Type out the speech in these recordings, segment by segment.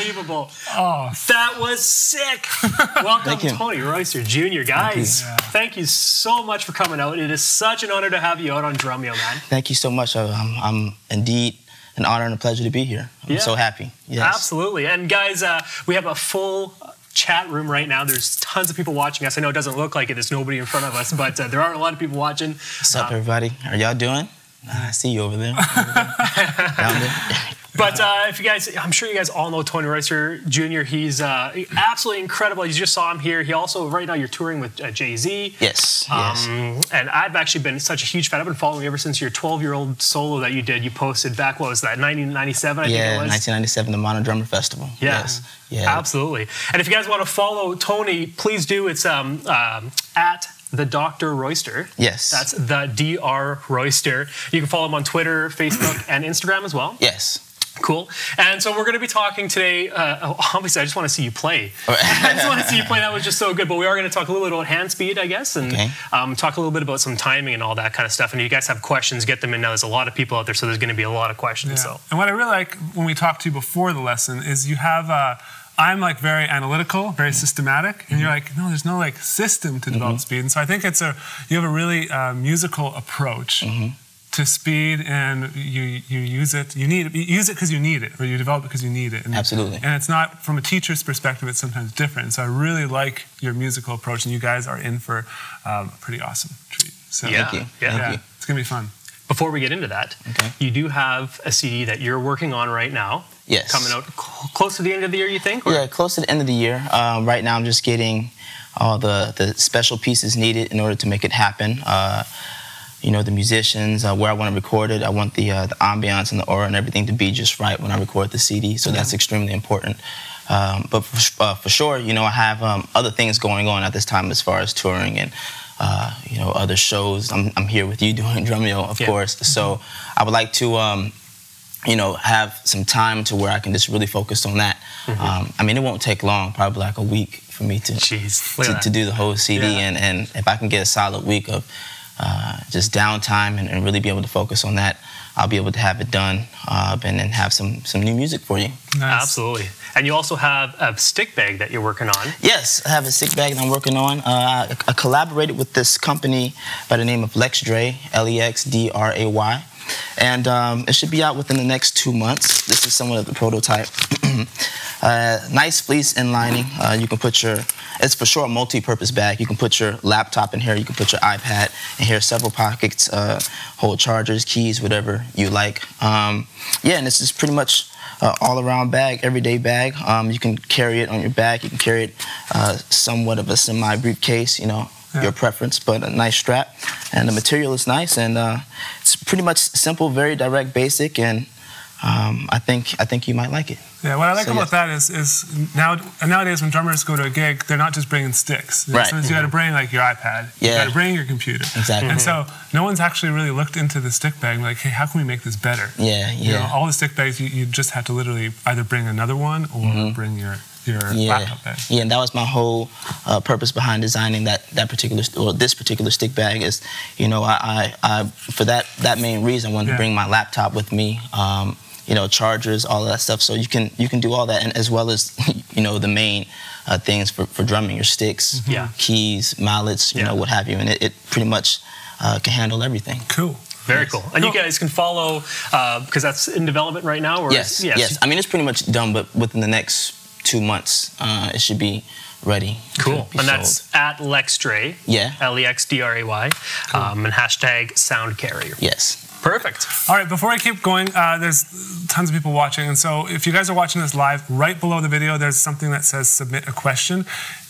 Unbelievable. Oh. That was sick. Welcome, Tony Royster Jr. Guys, thank you so much for coming out. It is such an honor to have you out on Drumeo, man. Thank you so much. I'm indeed an honor and a pleasure to be here. I'm so happy. Yes. Absolutely. And guys, we have a full chat room right now. There's tons of people watching us. I know it doesn't look like it. There's nobody in front of us, but there are a lot of people watching. What's up, everybody? How are y'all doing? I see you over there. Down there. But if you guys, I'm sure you guys all know Tony Royster Jr. He's absolutely incredible. You just saw him here. He also, right now, you're touring with Jay-Z. Yes, And I've actually been such a huge fan. I've been following you ever since your 12-year-old solo that you did. You posted back, what was that, 1997, I think it was? Yeah, 1997, the Mono Drummer Festival. Yeah. Yes. Yeah. Absolutely. And if you guys want to follow Tony, please do. It's at the Dr. Royster. Yes. That's the Dr. Royster. You can follow him on Twitter, Facebook, and Instagram as well. Yes. Cool. And so we're going to be talking today, obviously I just want to see you play. I just want to see you play. That was just so good. But we are going to talk a little bit about hand speed, I guess, and talk a little bit about some timing and all that kind of stuff. And if you guys have questions, get them in now. There's a lot of people out there, so there's going to be a lot of questions. Yeah. So. And what I really like when we talk to you before the lesson is you have I'm like very analytical, very systematic, and you're like, no, there's no like system to develop speed. And so I think you have a really musical approach to speed, and you use it. You use it because you need it, or you develop it because you need it. And, Absolutely. And it's not, from a teacher's perspective, it's sometimes different. So I really like your musical approach, and you guys are in for a pretty awesome treat. So Thank you. It's gonna be fun. Before we get into that, you do have a CD that you're working on right now. Yes. Coming out close to the end of the year, you think? Or? Yeah, close to the end of the year. Right now I'm just getting all the special pieces needed in order to make it happen. You know, the musicians, where I want to record it. I want the ambiance and the aura and everything to be just right when I record the CD, so that's extremely important. But for sure, you know, I have other things going on at this time as far as touring and you know, other shows. I'm here with you doing Drumeo, of course. So I would like to you know, have some time to where I can just really focus on that. I mean, it won't take long, probably like a week for me to do the whole CD. And if I can get a solid week of just downtime and really be able to focus on that, I'll be able to have it done and then have some new music for you. Nice. Absolutely. And you also have a stick bag that you're working on. Yes, I have a stick bag that I'm working on. I collaborated with this company by the name of Lexdray, L-E-X-D-R-A-Y. And it should be out within the next 2 months. This is somewhat of the prototype. Nice fleece inlining. You can put it's for sure a multi-purpose bag. You can put your laptop in here, you can put your iPad in here, several pockets, hold chargers, keys, whatever you like. Yeah, and this is pretty much all-around bag, everyday bag. You can carry it on your back, you can carry it somewhat of a semi-briefcase, you know, your preference, but a nice strap. And the material is nice, and it's pretty much simple, very direct, basic, and I think you might like it. Yeah, what I like about that is nowadays when drummers go to a gig, they're not just bringing sticks. Right. Sometimes you got to bring like your iPad. You got to bring your computer. Exactly. And so no one's actually really looked into the stick bag like, hey, how can we make this better? Yeah, You know, all the stick bags, you just have to literally either bring another one or bring your laptop bag. Yeah, and that was my whole purpose behind designing this particular stick bag is, you know, I for that main reason I wanted to bring my laptop with me. You know, chargers, all of that stuff, so you can do all that, and as well as you know the main things for drumming, your sticks, keys, mallets, you know, what have you, and it pretty much can handle everything. Cool. Very cool. And you guys can follow because that's in development right now. Or yes. I mean, it's pretty much done, but within the next 2 months, it should be ready. Cool. And that's at Lexdray. Yeah. L-E-X-D-R-A-Y. And hashtag Sound Carrier. Yes. Perfect. All right, before I keep going, there's tons of people watching, and so if you guys are watching this live, right below the video, there's something that says submit a question.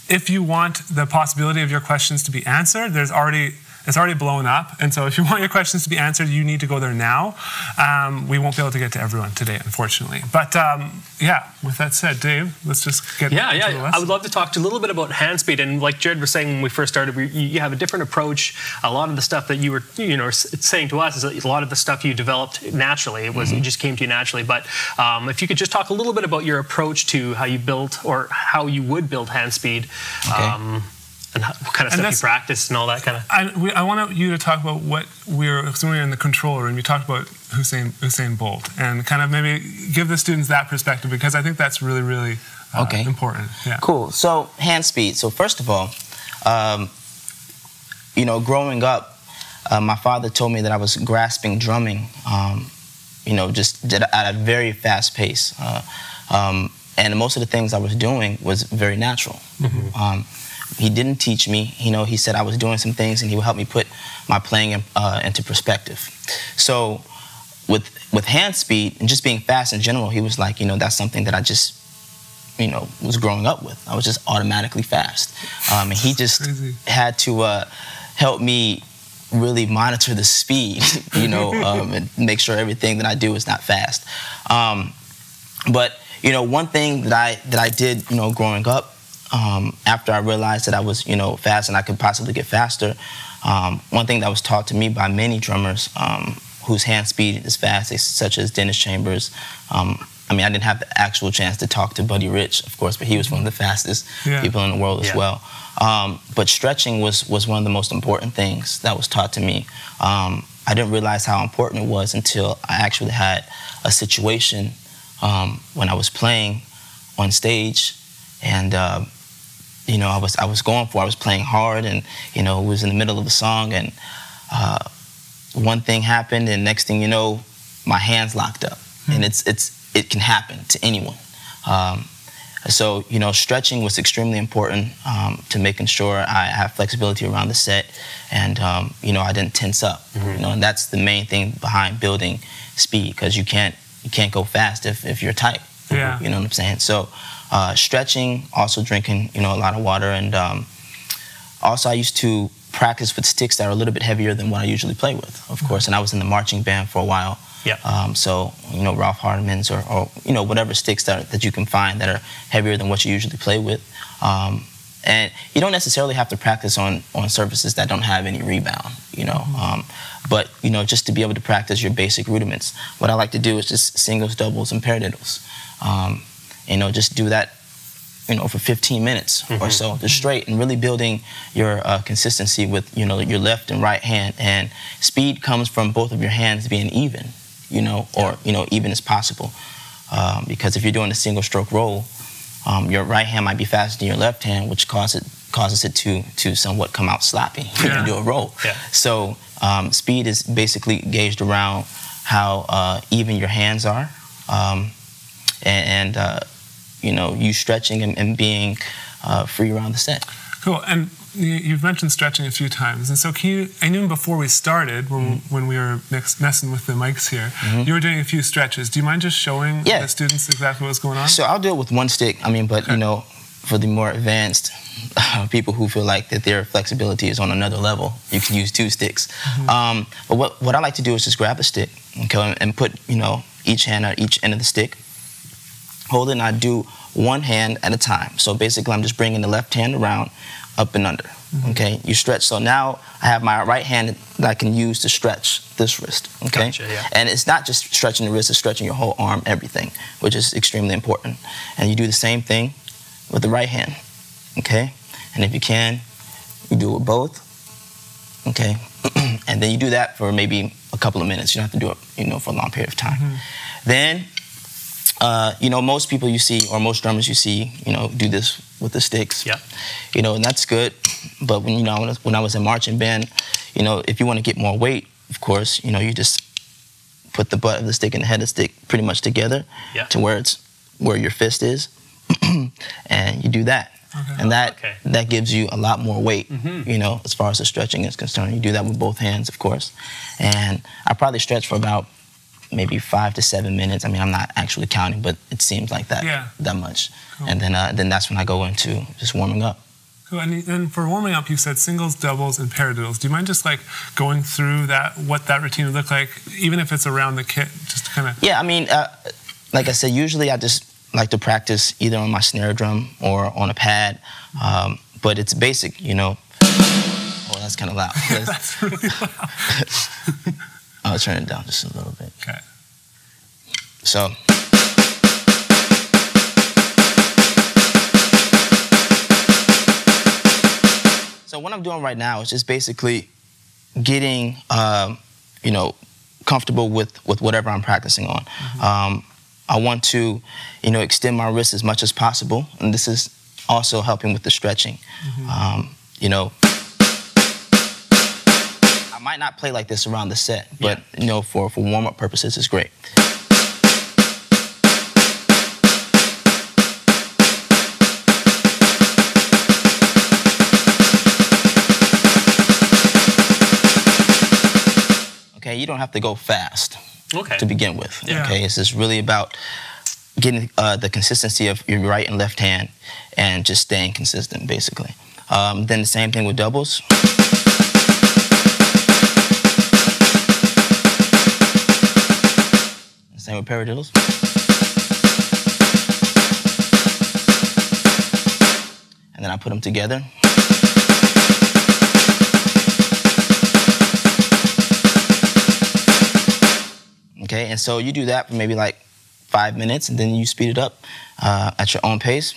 If you want the possibility of your questions to be answered, it's already blown up, and so if you want your questions to be answered, you need to go there now. We won't be able to get to everyone today, unfortunately. But yeah, with that said, Dave, let's just get into the lesson. I would love to talk to you a little bit about hand speed, and like Jared was saying when we first started, you have a different approach. A lot of the stuff that you were, you know, saying to us is a lot of the stuff you developed naturally. It just came to you naturally. But if you could just talk a little bit about your approach to how you built or how you would build hand speed. and what kind of stuff you practiced and all that kind of. I want you to talk about what when we were in the control room. You talked about Usain Bolt, and kind of maybe give the students that perspective, because I think that's really, really important. Yeah. Cool. So hand speed. So first of all, you know, growing up, my father told me that I was grasping drumming, you know, just at a very fast pace. And most of the things I was doing was very natural. Mm-hmm. He didn't teach me. You know, he said I was doing some things, and he would help me put my playing into perspective. So with hand speed and just being fast in general, he was like, you know, that's something that I just, you know, was growing up with. I was just automatically fast. And he just had to help me really monitor the speed, you know, and make sure everything that I do is not fast. But you know, one thing that I did, you know, growing up, after I realized that I was, you know, fast and I could possibly get faster, one thing that was taught to me by many drummers whose hand speed is fast, such as Dennis Chambers. I mean, I didn't have the actual chance to talk to Buddy Rich, of course, but he was one of the fastest people in the world as well. But stretching was one of the most important things that was taught to me. I didn't realize how important it was until I actually had a situation when I was playing on stage, and you know, I was playing hard, and you know, it was in the middle of a song, and one thing happened, and next thing you know, my hands locked up, and it can happen to anyone. So you know, stretching was extremely important to making sure I have flexibility around the set, and you know, I didn't tense up. You know, and that's the main thing behind building speed, because you can't go fast if you're tight. Yeah. You know what I'm saying? So stretching, also drinking, you know, a lot of water, and also I used to practice with sticks that are a little bit heavier than what I usually play with, of course. And I was in the marching band for a while. Yeah. So you know, Ralph Hardman's or you know, whatever sticks that you can find that are heavier than what you usually play with. And you don't necessarily have to practice on surfaces that don't have any rebound, you know. But you know, just to be able to practice your basic rudiments. What I like to do is just singles, doubles, and paradiddles. You know, just do that, you know, for 15 minutes or so, just straight, and really building your consistency with, you know, your left and right hand. And speed comes from both of your hands being even, you know, or you know, even as possible. Because if you're doing a single stroke roll, your right hand might be faster than your left hand, which causes it to somewhat come out sloppy when you do a roll. So speed is basically gauged around how even your hands are, and you know, you stretching and being free around the set. Cool. And you've mentioned stretching a few times, and so can you, and even before we started, when we were messing with the mics here, you were doing a few stretches. Do you mind just showing the students exactly what's going on? So I'll do it with one stick. I mean, but you know, for the more advanced people who feel like that their flexibility is on another level, you can use two sticks. But what I like to do is just grab a stick, okay, and put, you know, each hand at each end of the stick, hold it, and I do one hand at a time. So basically, I'm just bringing the left hand around, up and under. Okay, you stretch. So now I have my right hand that I can use to stretch this wrist. Okay, gotcha, and it's not just stretching the wrist; it's stretching your whole arm, everything, which is extremely important. And you do the same thing with the right hand. Okay, and if you can, you do it with both. Okay, and then you do that for maybe a couple of minutes. You don't have to do it, you know, for a long period of time. Then, you know, most people you see, or most drummers you see, you know, do this with the sticks. You know, and that's good. But when, you know, when I was in marching band, you know, if you want to get more weight, of course, you know, you just put the butt of the stick and the head of the stick pretty much together to where it's where your fist is, and you do that. And that gives you a lot more weight, you know, as far as the stretching is concerned. You do that with both hands, of course. And I probably stretch for about maybe 5 to 7 minutes. I mean, I'm not actually counting, but it seems like that that much. And then that's when I go into just warming up. Cool. And then for warming up, you said singles, doubles, and paradiddles. Do you mind just like going through that, what that routine would look like, even if it's around the kit, just to kind of? Yeah, I mean, like I said, usually I just like to practice either on my snare drum or on a pad, but it's basic, you know. Oh, that's kind of loud. That's really loud. I'll turn it down just a little bit. Okay. So. I'm doing right now is just basically getting, you know, comfortable with whatever I'm practicing on. I want to, you know, extend my wrists as much as possible, and this is also helping with the stretching. You know, I might not play like this around the set, but you know, for warm-up purposes, it's great. Okay, you don't have to go fast to begin with. Okay, it's just really about getting the consistency of your right and left hand and just staying consistent, basically. Then the same thing with doubles. Same with paradiddles. And then I put them together. Okay, and so you do that for maybe like 5 minutes, and then you speed it up at your own pace.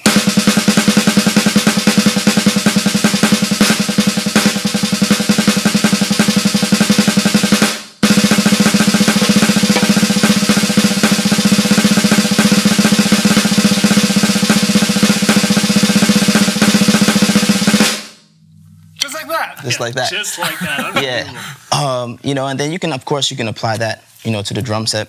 Just like that. Just like that. Just like that. Yeah. You know, and then you can, of course, you can apply that, you know, to the drum set.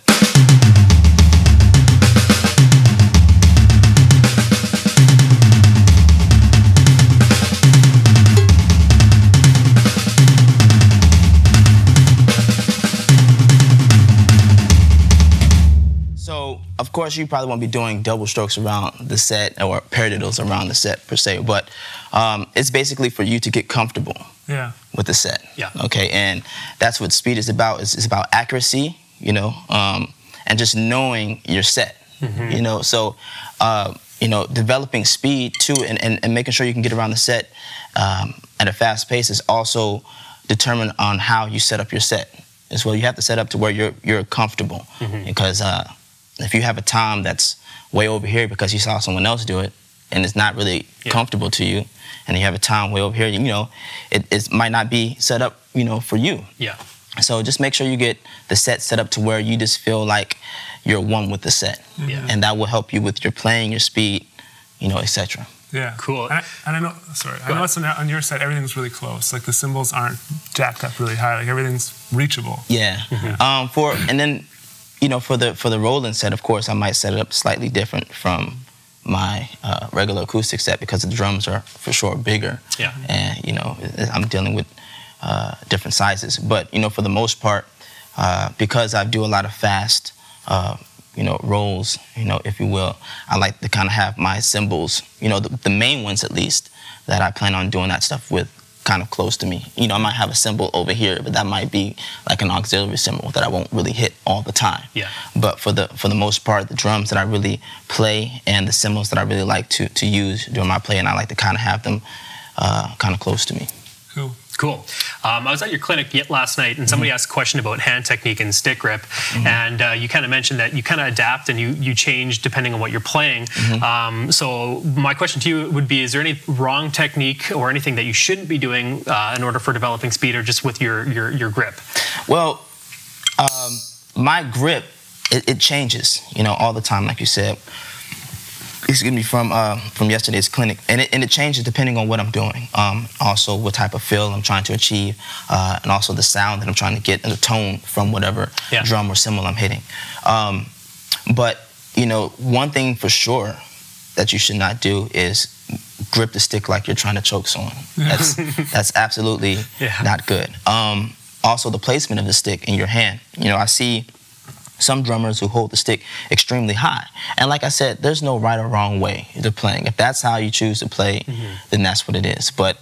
So, of course, you probably won't be doing double strokes around the set or paradiddles around the set per se, but it's basically for you to get comfortable with the set. Okay, and that's what speed is about. It's about accuracy, you know, and just knowing your set, you know. So, you know, developing speed too, and making sure you can get around the set at a fast pace is also determined on how you set up your set as well. You have to set up to where you're comfortable, because if you have a time that's way over here because you saw someone else do it and it's not really comfortable to you, and you have a time way over here, you know, it might not be set up, you know, for you. So just make sure you get the set set up to where you just feel like you're one with the set, and that will help you with your playing, your speed, you know, etc. Yeah, cool. And I know, sorry, I noticed on your set everything's really close. Like the cymbals aren't jacked up really high. Like everything's reachable. And then, you know, for the Roland set, of course, I might set it up slightly different from my regular acoustic set because the drums are for sure bigger. And you know, I'm dealing with different sizes. But you know, for the most part, because I do a lot of fast, you know, rolls, you know, if you will, I like to kind of have my cymbals, you know, the main ones at least, that I plan on doing that stuff with, kind of close to me. You know, I might have a cymbal over here, but that might be like an auxiliary cymbal that I won't really hit all the time. But for the most part, the drums that I really play and the cymbals that I really like to use during my playing, I like to kind of have them kind of close to me. Cool. I was at your clinic last night, and somebody asked a question about hand technique and stick grip, and you kind of mentioned that you kind of adapt and you change depending on what you're playing. So my question to you would be, is there any wrong technique or anything that you shouldn't be doing in order for developing speed, or just with your grip? Well, my grip, it changes, you know, all the time, like you said. Excuse me, from yesterday's clinic, and it changes depending on what I'm doing. Also, what type of feel I'm trying to achieve, and also the sound that I'm trying to get and the tone from whatever drum or cymbal I'm hitting. But you know, one thing for sure that you should not do is grip the stick like you're trying to choke someone. That's absolutely not good. Also, the placement of the stick in your hand. You know, I see some drummers who hold the stick extremely high. And like I said, there's no right or wrong way to playing. If that's how you choose to play, then that's what it is. But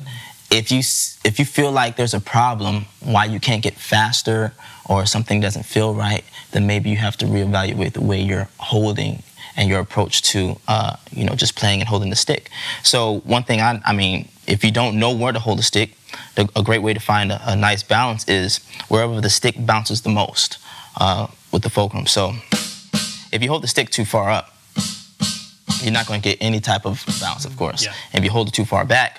if you feel like there's a problem why you can't get faster or something doesn't feel right, then maybe you have to reevaluate the way you're holding and your approach to, you know, just playing and holding the stick. So one thing, I mean, if you don't know where to hold the stick, a great way to find a nice balance is wherever the stick bounces the most. With the fulcrum. So if you hold the stick too far up, you're not going to get any type of bounce, of course. If you hold it too far back,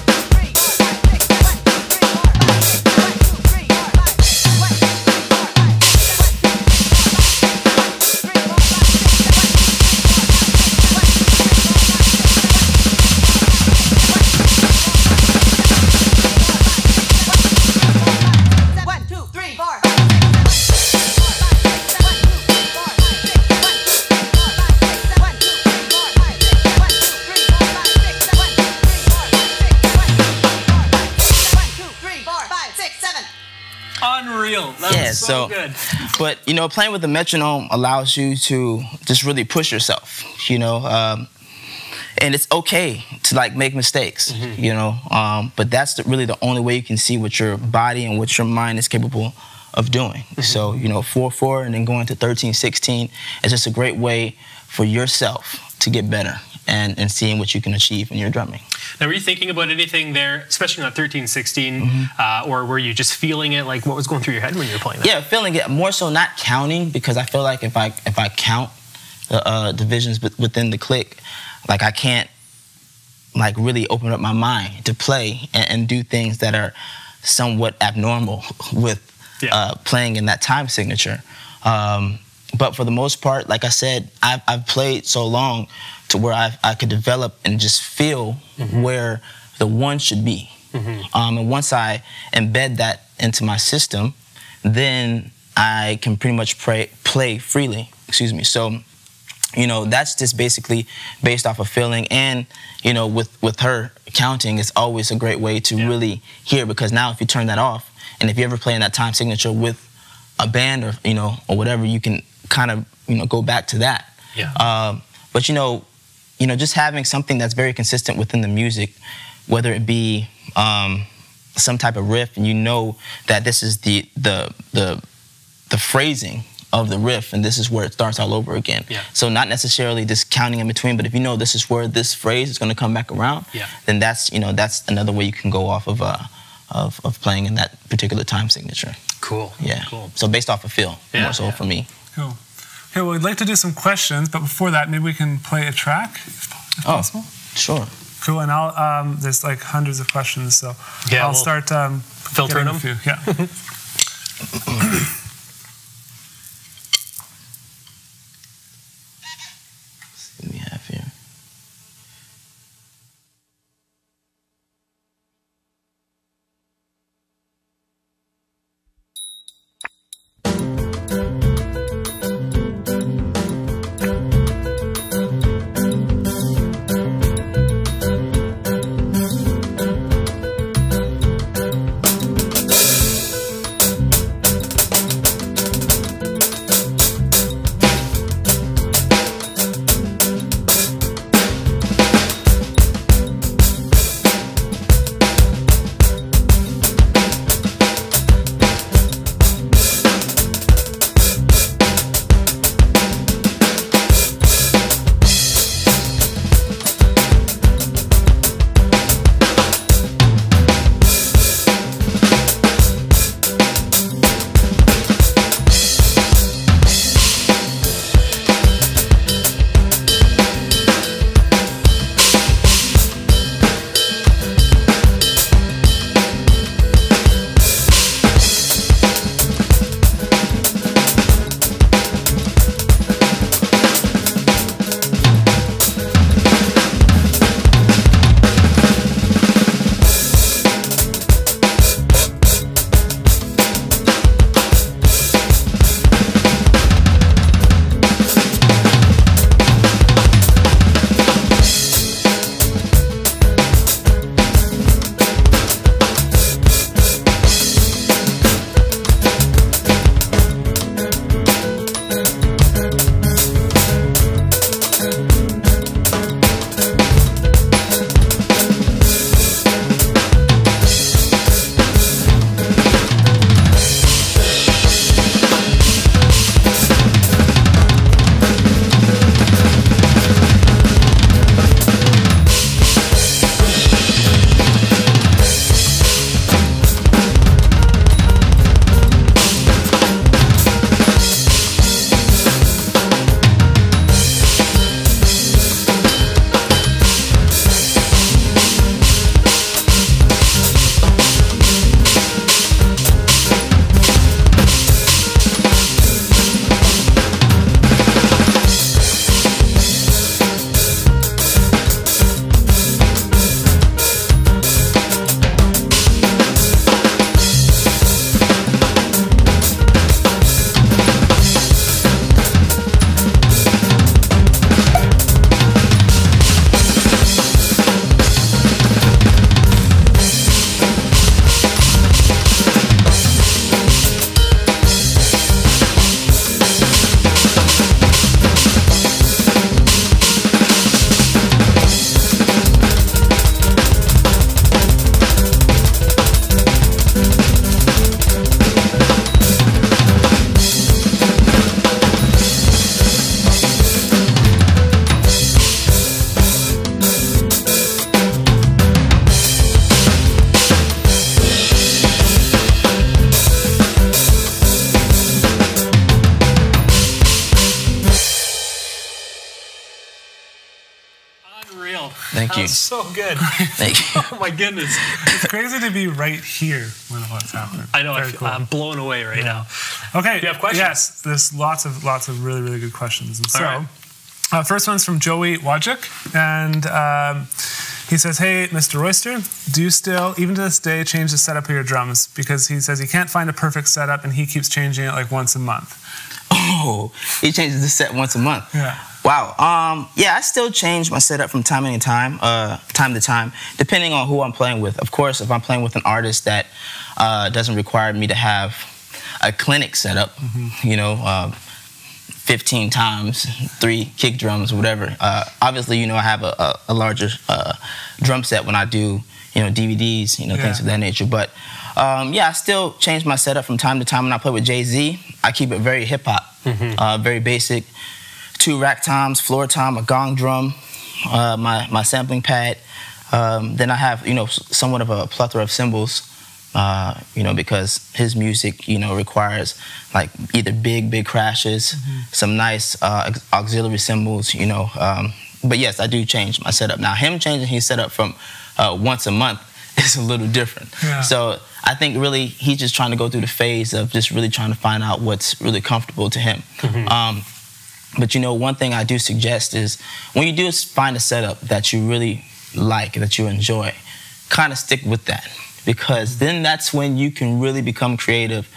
Unreal. That's so good. But, you know, playing with the metronome allows you to just really push yourself, you know. And it's okay to, like, make mistakes, you know. But that's really the only way you can see what your body and what your mind is capable of doing. So, you know, 4/4 and then going to 13/16 is just a great way for yourself to get better and seeing what you can achieve in your drumming. Now, were you thinking about anything there, especially on 13/16, or were you just feeling it? Like, what was going through your head when you were playing that? Yeah, feeling it. More so not counting, because I feel like if I count the divisions within the click, like I can't like really open up my mind to play and do things that are somewhat abnormal with playing in that time signature. But for the most part, like I said, I've played so long to where I could develop and just feel where the one should be. And once I embed that into my system, then I can pretty much play freely. Excuse me. So, you know, that's just basically based off of feeling. And, you know, with her counting, it's always a great way to really hear, because now if you turn that off, and if you ever play in that time signature with a band or, you know, or whatever, you can kind of, you know, go back to that. But, you know, just having something that's very consistent within the music, whether it be some type of riff, and you know that this is the phrasing of the riff, and this is where it starts all over again. So not necessarily just counting in between, but if you know this is where this phrase is going to come back around, then that's, you know, that's another way you can go off of playing in that particular time signature. Cool. Yeah. Cool. So based off of feel, more so for me. Cool. Okay, well, we'd like to do some questions, but before that, maybe we can play a track, if possible. Sure. Cool, and I'll, there's like hundreds of questions, so I'll start filtering them. A few. Yeah. What do we have here? Unreal. Thank you. That's so good. Thank you. Oh my goodness. It's crazy to be right here when what's happening. I know. Very cool. I'm blown away right now. Okay. Do you have questions? Yes. There's lots of really, really good questions. And so, right. First one's from Joey Wojcik, and he says, "Hey, Mr. Royster, do you still, even to this day, change the setup of your drums? Because he says he can't find a perfect setup, and he keeps changing it like once a month." Oh, he changes the set once a month. Yeah. Wow. Yeah, I still change my setup from time to time, depending on who I'm playing with. Of course, if I'm playing with an artist that doesn't require me to have a clinic setup, 15 times, 3 kick drums, whatever. Obviously, I have a larger drum set when I do, DVDs, things of that nature. But yeah, I still change my setup from time to time. When I play with Jay-Z, I keep it very hip-hop, very basic. 2 rack toms, floor tom, a gong drum, my sampling pad. Then I have, somewhat of a plethora of cymbals, because his music, requires like either big crashes, some nice auxiliary cymbals, But yes, I do change my setup. Now, him changing his setup from once a month is a little different. Yeah. So I think really he's just trying to go through the phase of just really trying to find out what's really comfortable to him. But one thing I do suggest is when you do find a setup that you really like, that you enjoy, kind of stick with that. Because then that's when you can really become creative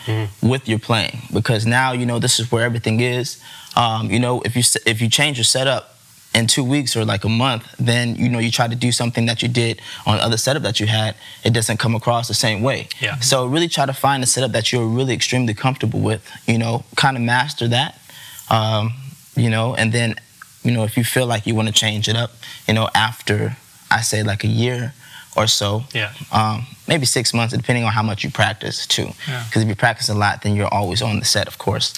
with your playing. Because now, this is where everything is. If you change your setup in 2 weeks or like a month, then, you try to do something that you did on the other setup that you had, it doesn't come across the same way. Yeah. So really try to find a setup that you're really extremely comfortable with, kind of master that. And then, if you feel like you want to change it up, after, I say, like a year or so, maybe 6 months, depending on how much you practice, too. Because if you practice a lot, then you're always on the set, of course.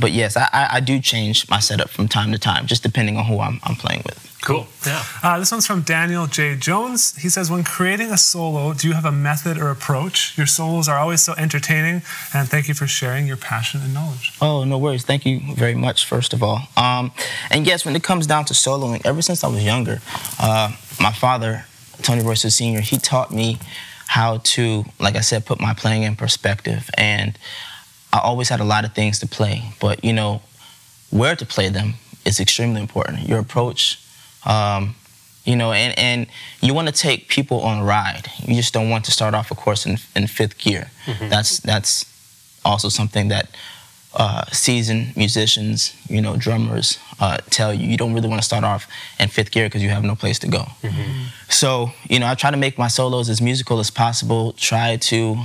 But yes, I do change my setup from time to time, just depending on who I'm playing with. Cool. Yeah. This one's from Daniel J. Jones. He says, when creating a solo, do you have a method or approach? Your solos are always so entertaining, and thank you for sharing your passion and knowledge. Oh, no worries. Thank you very much, first of all. And yes, when it comes down to soloing, ever since I was younger, my father, Tony Royster Sr., he taught me how to, like I said, put my playing in perspective. And I always had a lot of things to play, but, where to play them is extremely important. Your approach, and you want to take people on a ride. You just don't want to start off a course in 5th gear. That's also something that seasoned musicians, drummers tell you. You don't really want to start off in 5th gear because you have no place to go. So, I try to make my solos as musical as possible, try to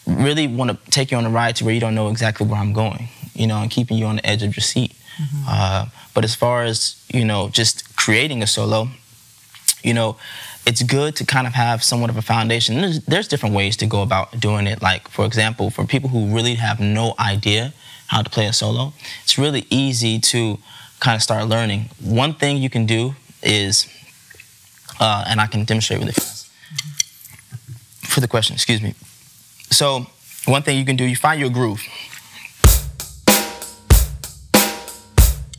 really want to take you on a ride to where you don't know exactly where I'm going, and keeping you on the edge of your seat. But as far as, just creating a solo, it's good to kind of have somewhat of a foundation. There's different ways to go about doing it. Like, for example, for people who really have no idea how to play a solo, it's really easy to kind of start learning. One thing you can do is, and I can demonstrate really fast. For the question, excuse me. So one thing you can do, you find your groove.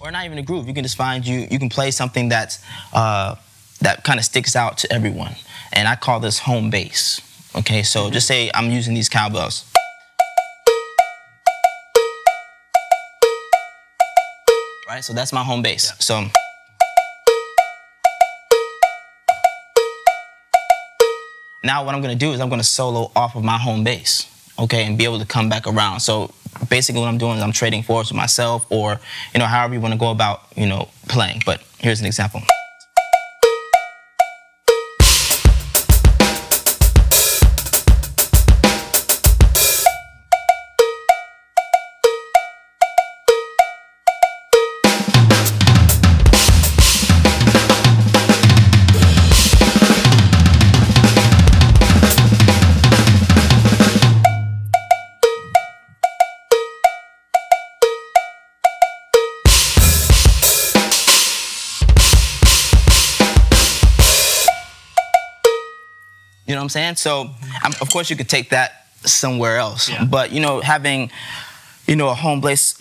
Or not even a groove, you can just find you can play something that's, that kind of sticks out to everyone. And I call this home base. Okay, so just say I'm using these cowbells. Right, so that's my home base. So now what I'm gonna do is I'm gonna solo off of my home base, okay, and be able to come back around. So basically what I'm doing is I'm trading force with myself, or, however you wanna go about, playing. But here's an example. You know what I'm saying? So, of course, you could take that somewhere else. But, having, you know, a home base,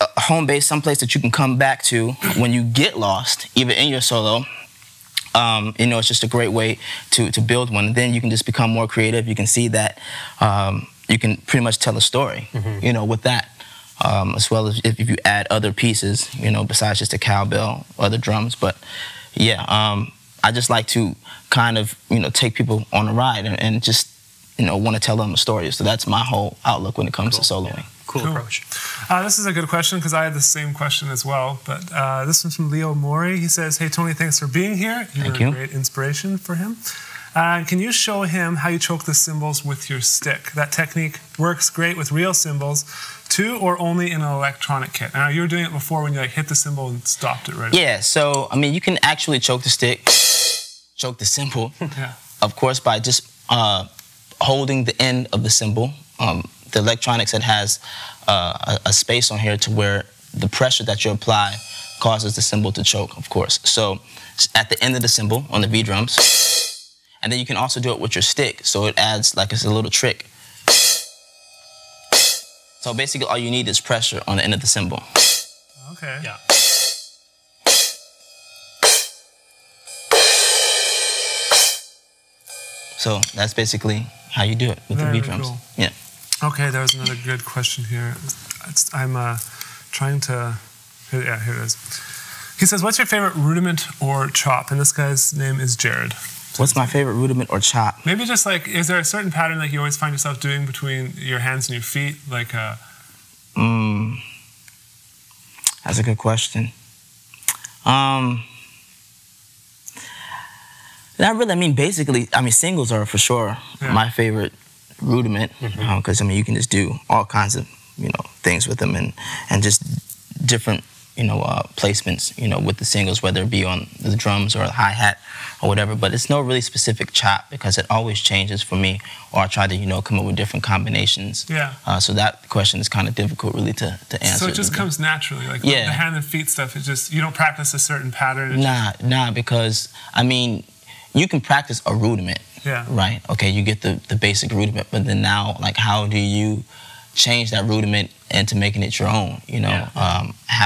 someplace that you can come back to when you get lost, even in your solo. You know, it's just a great way to build one. And then you can just become more creative. You can see that you can pretty much tell a story, you know, with that. As well as if you add other pieces, you know, besides just a cowbell, other drums. But yeah, I just like to kind of, you know, take people on a ride and just, you know, want to tell them a story. So that's my whole outlook when it comes to soloing. Yeah. Cool approach. This is a good question because I had the same question as well. But this one's from Leo Mori. He says, "Hey Tony, thanks for being here. You're a great inspiration for him. Can you show him how you choke the cymbals with your stick? That technique works great with real cymbals too, or only in an electronic kit?" Now you were doing it before when you like hit the cymbal and stopped it right. Yeah. So I mean, you can actually choke the stick, choke the cymbal, of course, by just holding the end of the cymbal. The electronics, it has a space on here to where the pressure that you apply causes the cymbal to choke, of course. So at the end of the cymbal on the V drums, and then you can also do it with your stick. So it adds like it's a little trick. So basically all you need is pressure on the end of the cymbal. Okay. Yeah. So that's basically how you do it with the V drums. Cool. Yeah. Okay, there was another good question here. I'm trying to... Yeah, here it is. He says, "What's your favorite rudiment or chop?" And this guy's name is Jared. What's my favorite rudiment or chop? Maybe just like, is there a certain pattern that you always find yourself doing between your hands and your feet? Like That's a good question. Not really. I mean, basically, I mean, singles are for sure my favorite rudiment because I mean, you can just do all kinds of, you know, things with them and just different, you know, placements, you know, with the singles, whether it be on the drums or the hi-hat or whatever. But it's no really specific chop because it always changes for me, or I try to, you know, come up with different combinations. Yeah. So that question is kind of difficult really to answer. So it just comes naturally, like the hand and feet stuff. It just, you don't practice a certain pattern. Nah, because I mean, you can practice a rudiment. Yeah. Right. Okay, you get the basic rudiment, but then now, like, how do you change that rudiment into making it your own? You know,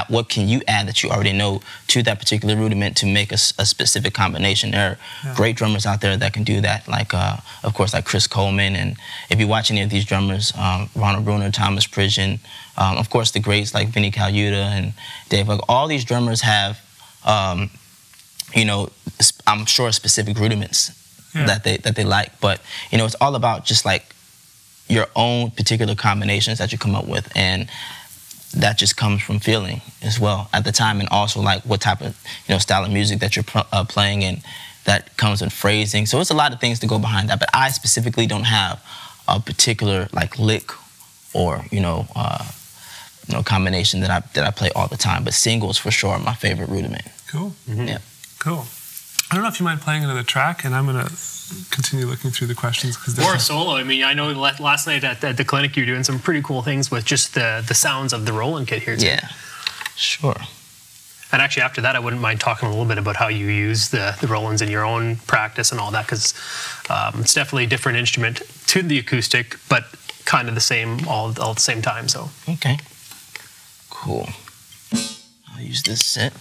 what can you add that you already know to that particular rudiment to make a specific combination? There are great drummers out there that can do that, like, of course, like Chris Coleman. And if you watch any of these drummers, Ronald Bruner, Thomas Pridgeon, of course, the greats like Vinnie Colaiuta and Dave, like, all these drummers have, you know, I'm sure specific rudiments that they like, but you know, it's all about just like your own particular combinations that you come up with, and that just comes from feeling as well at the time, and also like what type of, you know, style of music that you're playing, and that comes in phrasing. So it's a lot of things to go behind that, but I specifically don't have a particular like lick or you know combination that I play all the time. But singles for sure are my favorite rudiment. Cool. Yeah. Cool. I don't know if you mind playing another track, and I'm going to continue looking through the questions. Or a solo. I mean, I know last night at the clinic you were doing some pretty cool things with just the sounds of the Roland kit here too. Yeah, sure. And actually after that I wouldn't mind talking a little bit about how you use the Rolands in your own practice and all that, because it's definitely a different instrument to the acoustic, but kind of the same all at the same time. So okay, cool. I'll use this set.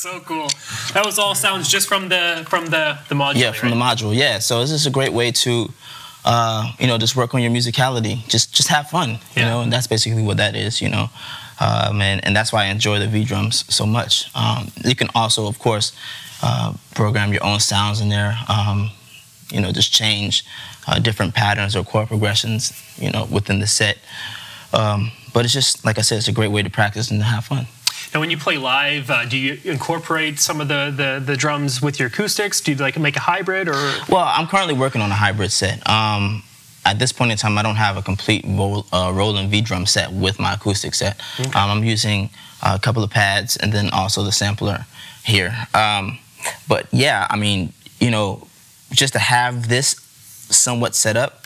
so cool. That was all sounds just from the module. Yeah, from the module. Yeah. So this is a great way to, you know, just work on your musicality. Just have fun. You know, and that's basically what that is. You know, and that's why I enjoy the V drums so much. You can also, of course, program your own sounds in there. You know, just change different patterns or chord progressions. You know, within the set. But it's just, like I said, it's a great way to practice and to have fun. Now, when you play live, do you incorporate some of the drums with your acoustics? Do you like make a hybrid, or? Well, I'm currently working on a hybrid set. At this point in time, I don't have a complete Roland V drum set with my acoustic set. Okay. I'm using a couple of pads and then also the sampler here. But yeah, I mean, you know, just to have this somewhat set up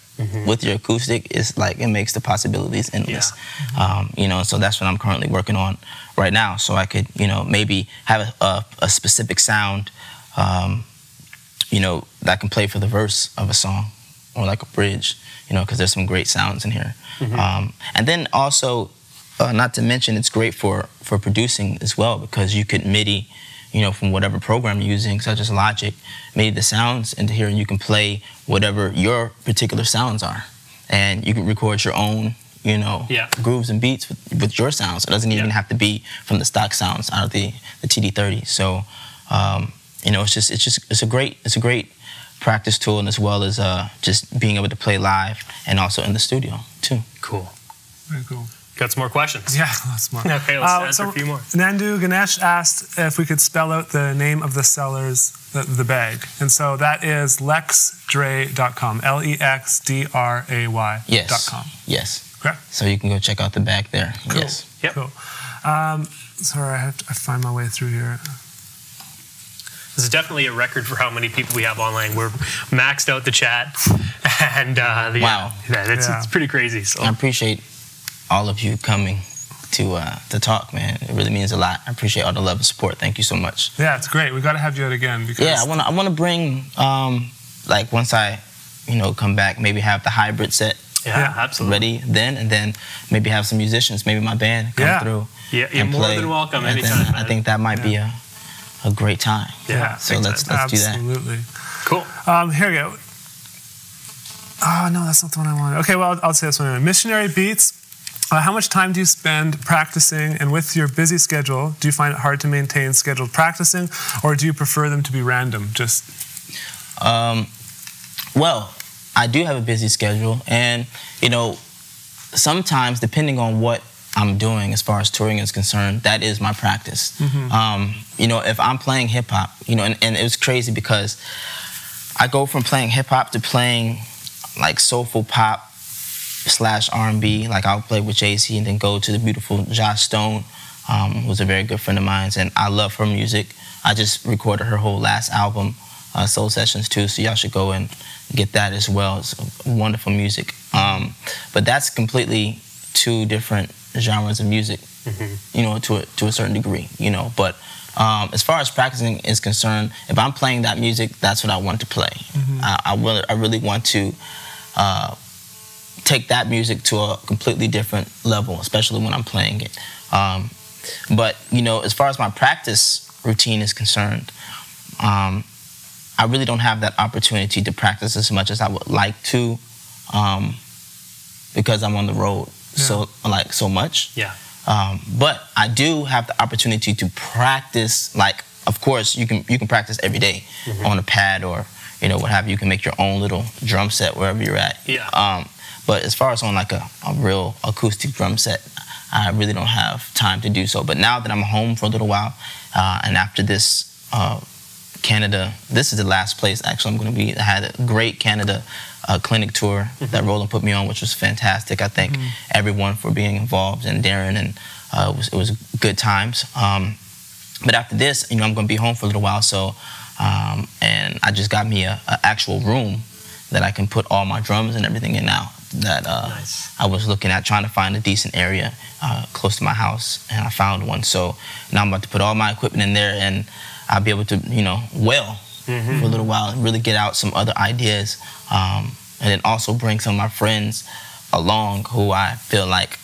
with your acoustic is like, it makes the possibilities endless. Yeah. You know, so that's what I'm currently working on right now. So I could, you know, maybe have a specific sound, you know, that can play for the verse of a song or like a bridge, you know, because there's some great sounds in here. And then also, not to mention, it's great for producing as well, because you could MIDI, you know, from whatever program you're using, such as Logic, MIDI the sounds into here, and you can play whatever your particular sounds are. And you can record your own, you know, grooves and beats with your sounds. It doesn't even have to be from the stock sounds out of the TD-30. So, you know, it's a great practice tool, and as well as just being able to play live and also in the studio too. Cool. Very cool. Got some more questions? Yeah, lots more. Okay, let's answer a few more. Nandu Ganesh asked if we could spell out the name of the sellers, the bag. And so that is lexdray.com, LEXDRAY.com. Yes. Okay. So you can go check out the bag there. Cool. Yes. Yep. Cool. Sorry, I have to find my way through here. This is definitely a record for how many people we have online. We're maxed out the chat, and wow, it's pretty crazy. So I appreciate all of you coming to talk, man. It really means a lot. I appreciate all the love and support. Thank you so much. Yeah, it's great. We got to have you out again. Because yeah, I wanna bring like once I, you know, come back, maybe have the hybrid set. Yeah, absolutely. Ready then, and then maybe have some musicians, maybe my band come through. Yeah, you're more than welcome anytime. I think that might be a great time. Yeah. So let's do that. Absolutely. Cool. Here we go. Oh no, that's not the one I wanted. Okay, well I'll say this one anyway. Missionary Beats. How much time do you spend practicing, and with your busy schedule, do you find it hard to maintain scheduled practicing, or do you prefer them to be random? Just well, I do have a busy schedule, and you know, sometimes depending on what I'm doing as far as touring is concerned, that is my practice. You know, if I'm playing hip hop, you know, and it was crazy because I go from playing hip hop to playing like soulful pop / R&B. Like I'll play with Jay-Z and then go to the beautiful Josh Stone, who's a very good friend of mine, and I love her music. I just recorded her whole last album, Soul Sessions too, so y'all should go and get that as well. It's wonderful music. But that's completely two different genres of music, you know, to a certain degree, you know. But as far as practicing is concerned, if I'm playing that music, that's what I want to play. I really want to take that music to a completely different level, especially when I'm playing it. But, you know, as far as my practice routine is concerned, I really don't have that opportunity to practice as much as I would like to, because I'm on the road so much. Yeah. But I do have the opportunity to practice. Like, of course, you can practice every day on a pad, or you know, what have you. You can make your own little drum set wherever you're at. Yeah. But as far as on like a real acoustic drum set, I really don't have time to do so. But now that I'm home for a little while, and after this Canada, this is the last place actually I'm going to be. I had a great Canada clinic tour that Roland put me on, which was fantastic. I thank everyone for being involved, and Darren, and it was good times. But after this, you know, I'm going to be home for a little while. So, and I just got me a actual room that I can put all my drums and everything in now. That nice. I was looking at trying to find a decent area close to my house, and I found one. So now I'm about to put all my equipment in there, and I'll be able to, you know, for a little while and really get out some other ideas, and then also bring some of my friends along who I feel like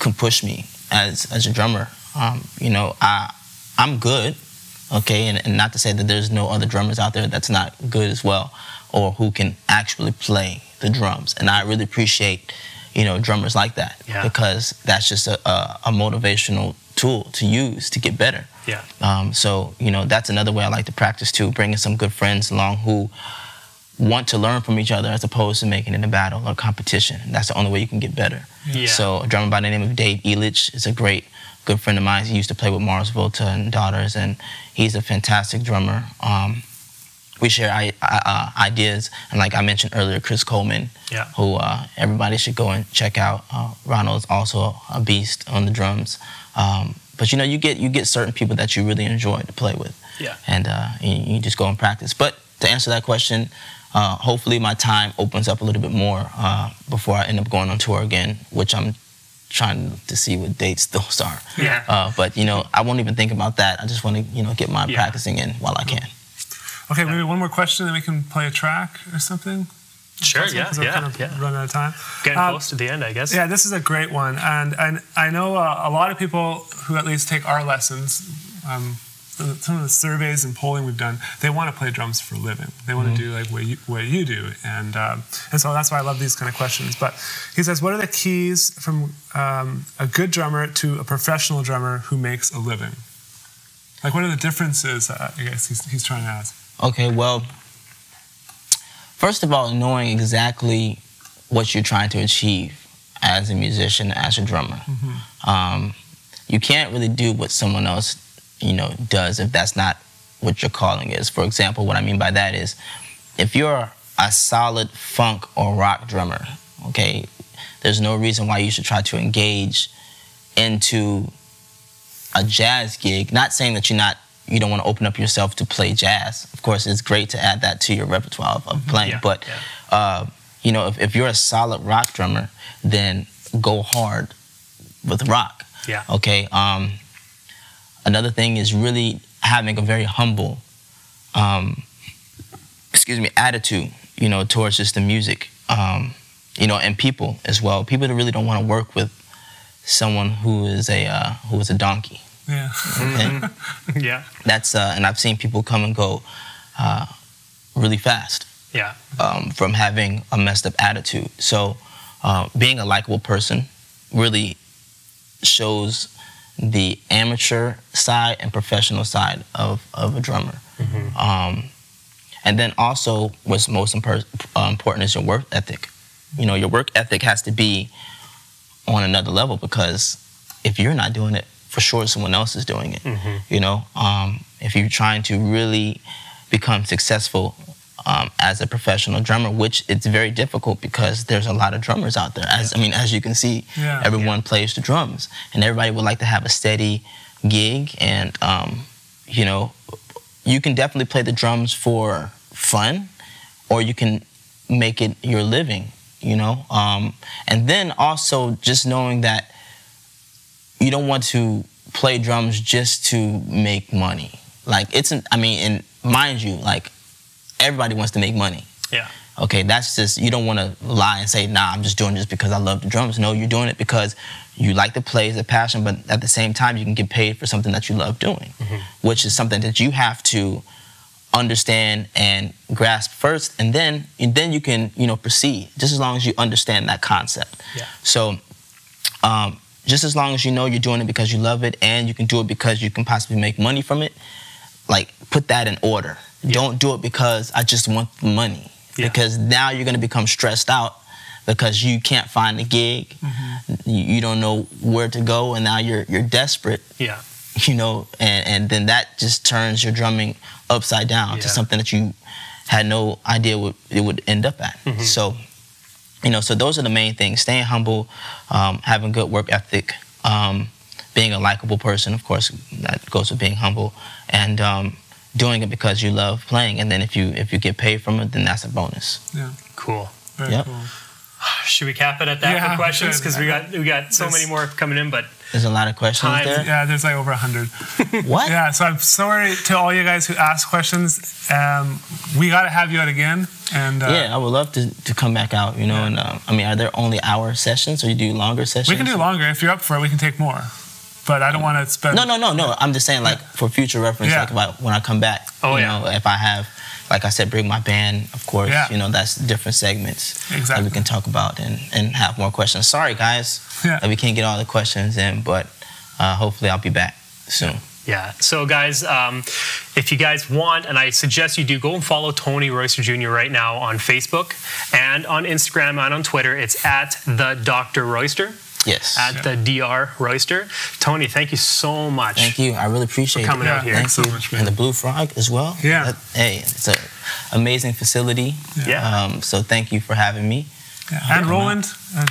can push me as a drummer. You know, I'm good, okay, and not to say that there's no other drummers out there that's not good as well, or who can actually play the drums. And I really appreciate, you know, drummers like that, because that's just a motivational tool to use to get better. Yeah. So, you know, that's another way I like to practice too, bringing some good friends along who want to learn from each other as opposed to making it a battle or competition. That's the only way you can get better. Yeah. So a drummer by the name of Dave Elich is a good friend of mine. He used to play with Mars Volta and Daughters, and he's a fantastic drummer. We share ideas, and like I mentioned earlier, Chris Coleman, who everybody should go and check out. Ronald's also a beast on the drums. But you know, you get certain people that you really enjoy to play with, and you just go and practice. But to answer that question, hopefully my time opens up a little bit more before I end up going on tour again, which I'm trying to see what dates those are. Yeah. But you know, I won't even think about that. I just want to, you know, get my practicing in while I can. Okay, maybe one more question, then we can play a track or something. Sure, yeah. Run out of time. Getting close to the end, I guess. Yeah, this is a great one, and I know a lot of people who at least take our lessons. Some of the surveys and polling we've done, they want to play drums for a living. They want to do like what you do, and so that's why I love these kind of questions. But he says, what are the keys from a good drummer to a professional drummer who makes a living? Like, what are the differences? I guess he's trying to ask. Okay, well, first of all, knowing exactly what you're trying to achieve as a musician, as a drummer. You can't really do what someone else, you know, does if that's not what your calling is. For example, what I mean by that is, if you're a solid funk or rock drummer, okay, there's no reason why you should try to engage into a jazz gig. Not saying that you don't want to open up yourself to play jazz. Of course, it's great to add that to your repertoire of playing. But you know, if you're a solid rock drummer, then go hard with rock. Okay. Another thing is really having a very humble, attitude, you know, towards just the music, you know, and people as well. People that really don't want to work with someone who is a donkey. Yeah. Okay? That's and I've seen people come and go really fast. From having a messed up attitude. So being a likable person really shows the amateur side and professional side of a drummer. And then also what's most important is your work ethic. You know, your work ethic has to be on another level, because if you're not doing it, for sure someone else is doing it. You know, if you're trying to really become successful as a professional drummer, which it's very difficult because there's a lot of drummers out there. As you can see, everyone plays the drums, and everybody would like to have a steady gig. And you know, you can definitely play the drums for fun, or you can make it your living. You know, and then also just knowing that you don't want to play drums just to make money. Like, and mind you, like, everybody wants to make money. Okay, that's just, you don't want to lie and say, nah, I'm just doing this because I love the drums. No, you're doing it because you like to play as a passion, but at the same time, you can get paid for something that you love doing, which is something that you have to understand and grasp first, and then you can, you know, proceed, just as long as you understand that concept. So just as long as you know you're doing it because you love it, and you can do it because you can possibly make money from it, like, put that in order. Don't do it because I just want the money, because now you're going to become stressed out because you can't find a gig, you don't know where to go, and now you're desperate. You know, and then that just turns your drumming upside down to something that you had no idea what it would end up at. So, you know, so those are the main things: staying humble, having good work ethic, being a likable person. Of course, that goes with being humble, and doing it because you love playing. And then if you get paid from it, then that's a bonus. Cool. Very cool. Should we cap it at that for questions? Because we got so many more coming in, but there's a lot of questions there. Yeah, there's like over 100. What? Yeah, so I'm sorry to all you guys who asked questions. We got to have you out again. And I would love to come back out, you know. And I mean, are there only hour sessions, or you do longer sessions? We can do longer. If you're up for it, we can take more. but I don't want to spend... No. I'm just saying, like, for future reference, like, when I come back, you know, if I have, like I said, bring my band, of course, you know, that's different segments that we can talk about and have more questions. Sorry, guys, that we can't get all the questions in, but hopefully I'll be back soon. Yeah. So, guys, if you guys want, and I suggest you do, go and follow Tony Royster Jr. right now on Facebook and on Instagram and on Twitter. It's at the Dr. Royster. Yes. At the Dr. Royster. Tony, thank you so much. Thank you. I really appreciate coming out here. Thank you. So much, man. And the Blue Frog as well. Yeah. Hey, it's an amazing facility. Yeah. So thank you for having me. Yeah. And Roland,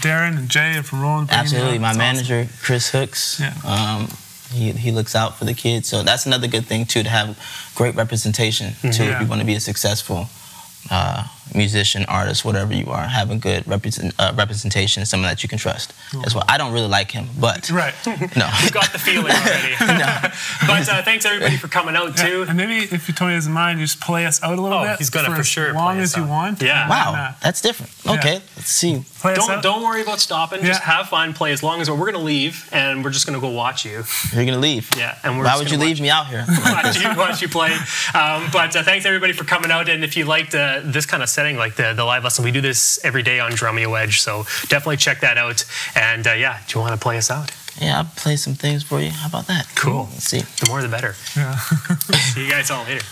Darren, and Jay from Roland. Absolutely. My manager, Chris Hooks. Yeah. He looks out for the kids. So that's another good thing, too, to have great representation, too, if you want to be a successful musician, artist, whatever you are. Have a good representation, someone that you can trust as well. I don't really like him, but... Right. No. You got the feeling already. But thanks, everybody, for coming out, too. And maybe, if Tony doesn't mind, just play us out a little bit. He's going to for sure as long as you want. Yeah. Wow, that's different. Okay, let's see. Don't worry about stopping. Just have fun, play as long as we're going to leave, and we're just going to go watch you. You're going to leave? Yeah. And we're Why would you leave me out here? watch you play. But thanks, everybody, for coming out. And if you liked this kind of setting, like the live lesson, we do this every day on Drumeo Edge, so definitely check that out. And yeah, do you want to play us out? Yeah, I'll play some things for you. How about that? Cool. Let's see. The more the better. Yeah. See you guys all later.